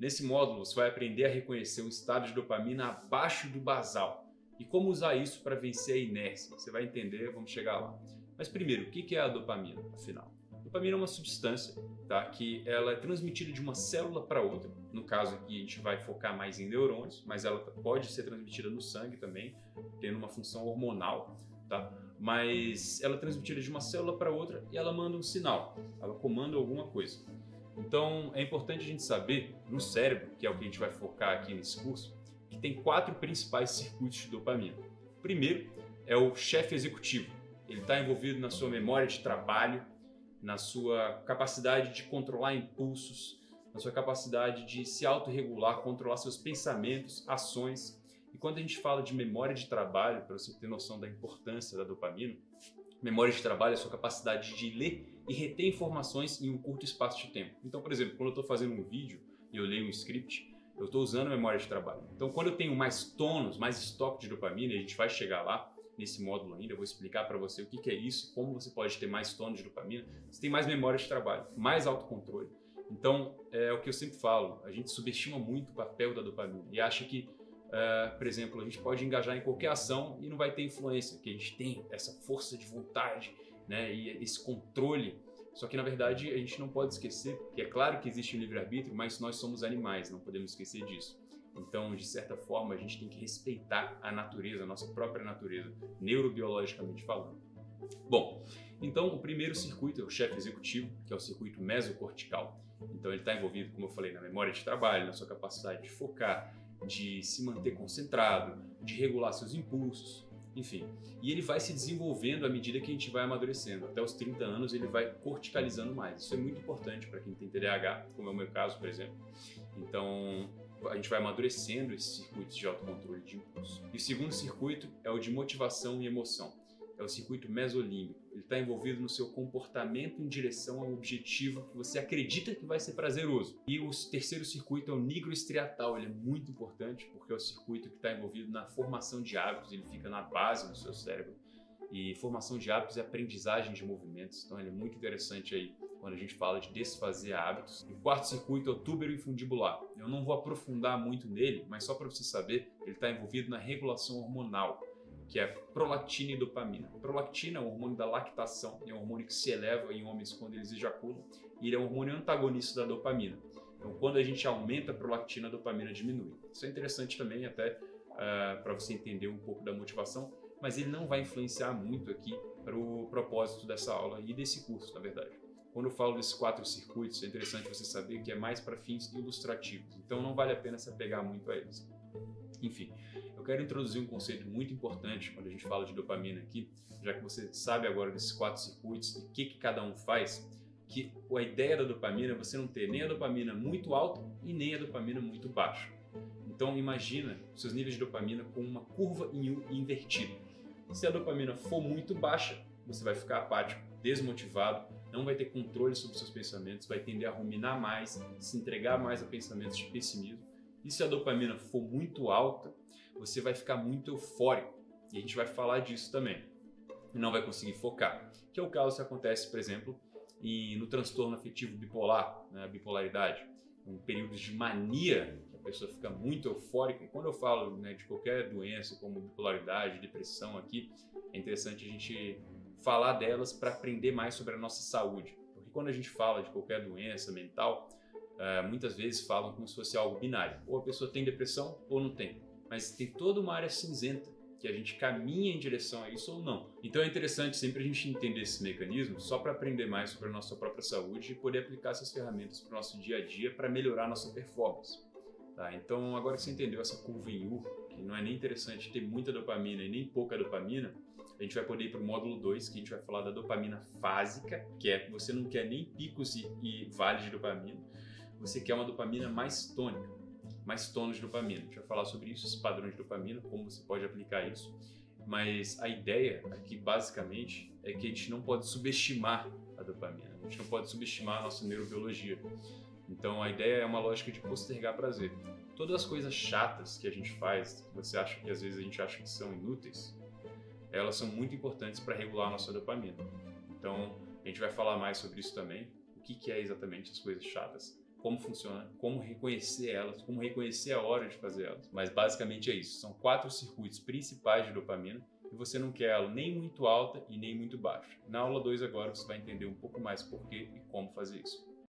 Nesse módulo, você vai aprender a reconhecer um estado de dopamina abaixo do basal e como usar isso para vencer a inércia. Você vai entender, vamos chegar lá. Mas primeiro, o que é a dopamina, afinal? A dopamina é uma substância, tá, que ela é transmitida de uma célula para outra. No caso aqui, a gente vai focar mais em neurônios, mas ela pode ser transmitida no sangue também, tendo uma função hormonal, tá? Mas ela é transmitida de uma célula para outra e ela manda um sinal, ela comanda alguma coisa. Então, é importante a gente saber, no cérebro, que é o que a gente vai focar aqui nesse curso, que tem 4 principais circuitos de dopamina. O primeiro é o chefe executivo. Ele está envolvido na sua memória de trabalho, na sua capacidade de controlar impulsos, na sua capacidade de se autorregular, controlar seus pensamentos, ações. E quando a gente fala de memória de trabalho, para você ter noção da importância da dopamina, memória de trabalho é a sua capacidade de ler e reter informações em um curto espaço de tempo. Então, por exemplo, quando eu estou fazendo um vídeo e eu leio um script, eu estou usando memória de trabalho. Então, quando eu tenho mais tônus, mais estoque de dopamina, e a gente vai chegar lá nesse módulo ainda, eu vou explicar para você o que é isso, como você pode ter mais tônus de dopamina, você tem mais memória de trabalho, mais autocontrole. Então, é o que eu sempre falo, a gente subestima muito o papel da dopamina e acha que, por exemplo, a gente pode engajar em qualquer ação e não vai ter influência, que a gente tem essa força de vontade, né, e esse controle. Só que, na verdade, a gente não pode esquecer que é claro que existe o livre-arbítrio, mas nós somos animais, não podemos esquecer disso. Então, de certa forma, a gente tem que respeitar a natureza, a nossa própria natureza, neurobiologicamente falando. Bom, então o primeiro circuito é o chefe executivo, que é o circuito mesocortical. Então ele está envolvido, como eu falei, na memória de trabalho, na sua capacidade de focar, de se manter concentrado, de regular seus impulsos, enfim. E ele vai se desenvolvendo à medida que a gente vai amadurecendo. Até os 30 anos ele vai corticalizando mais. Isso é muito importante para quem tem TDAH, como é o meu caso, por exemplo. Então a gente vai amadurecendo esses circuitos de autocontrole de impulso. E o segundo circuito é o de motivação e emoção. É o circuito mesolímbico. Ele está envolvido no seu comportamento em direção a um objetivo que você acredita que vai ser prazeroso. E o terceiro circuito é o nigroestriatal. Ele é muito importante porque é o circuito que está envolvido na formação de hábitos. Ele fica na base do seu cérebro. E formação de hábitos é aprendizagem de movimentos. Então ele é muito interessante aí quando a gente fala de desfazer hábitos. E o quarto circuito é o túbero infundibular. Eu não vou aprofundar muito nele, mas só para você saber, ele está envolvido na regulação hormonal, que é prolactina e dopamina. A prolactina é o hormônio da lactação, é um hormônio que se eleva em homens quando eles ejaculam, e ele é um hormônio antagonista da dopamina. Então, quando a gente aumenta a prolactina, a dopamina diminui. Isso é interessante também até para você entender um pouco da motivação, mas ele não vai influenciar muito aqui para o propósito dessa aula e desse curso, na verdade. Quando eu falo desses 4 circuitos, é interessante você saber que é mais para fins ilustrativos, então não vale a pena se apegar muito a eles. Enfim, eu quero introduzir um conceito muito importante quando a gente fala de dopamina aqui, já que você sabe agora desses 4 circuitos e o que cada um faz, que a ideia da dopamina é você não ter nem a dopamina muito alta e nem a dopamina muito baixa. Então imagina seus níveis de dopamina com uma curva em U invertida. Se a dopamina for muito baixa, você vai ficar apático, desmotivado, não vai ter controle sobre seus pensamentos, vai tender a ruminar mais, se entregar mais a pensamentos de pessimismo. E se a dopamina for muito alta, você vai ficar muito eufórico. E a gente vai falar disso também. E não vai conseguir focar. Que é o caso que acontece, por exemplo, no transtorno afetivo bipolar, né, a bipolaridade. Em períodos de mania, que a pessoa fica muito eufórica. E quando eu falo, né, de qualquer doença, como bipolaridade, depressão aqui, é interessante a gente falar delas para aprender mais sobre a nossa saúde. Porque quando a gente fala de qualquer doença mental, muitas vezes falam como se fosse algo binário. Ou a pessoa tem depressão ou não tem. Mas tem toda uma área cinzenta que a gente caminha em direção a isso ou não. Então é interessante sempre a gente entender esse mecanismo só para aprender mais sobre a nossa própria saúde e poder aplicar essas ferramentas para o nosso dia a dia para melhorar a nossa performance. Tá? Então agora que você entendeu essa curva em U, que não é nem interessante ter muita dopamina e nem pouca dopamina, a gente vai poder ir para o módulo 2, que a gente vai falar da dopamina fásica, que é que você não quer nem picos e vales de dopamina, você quer uma dopamina mais tônica, mais tônus de dopamina. A gente vai falar sobre isso, esses padrões de dopamina, como você pode aplicar isso. Mas a ideia aqui, basicamente, é que a gente não pode subestimar a dopamina. A gente não pode subestimar a nossa neurobiologia. Então, a ideia é uma lógica de postergar prazer. Todas as coisas chatas que a gente faz, que você acha que às vezes a gente acha que são inúteis, elas são muito importantes para regular a nossa dopamina. Então, a gente vai falar mais sobre isso também. O que é exatamente as coisas chatas? como funciona, como reconhecer elas, como reconhecer a hora de fazer elas. Mas basicamente é isso, são 4 circuitos principais de dopamina e você não quer ela nem muito alta e nem muito baixa. Na aula 2 agora você vai entender um pouco mais por quê e como fazer isso.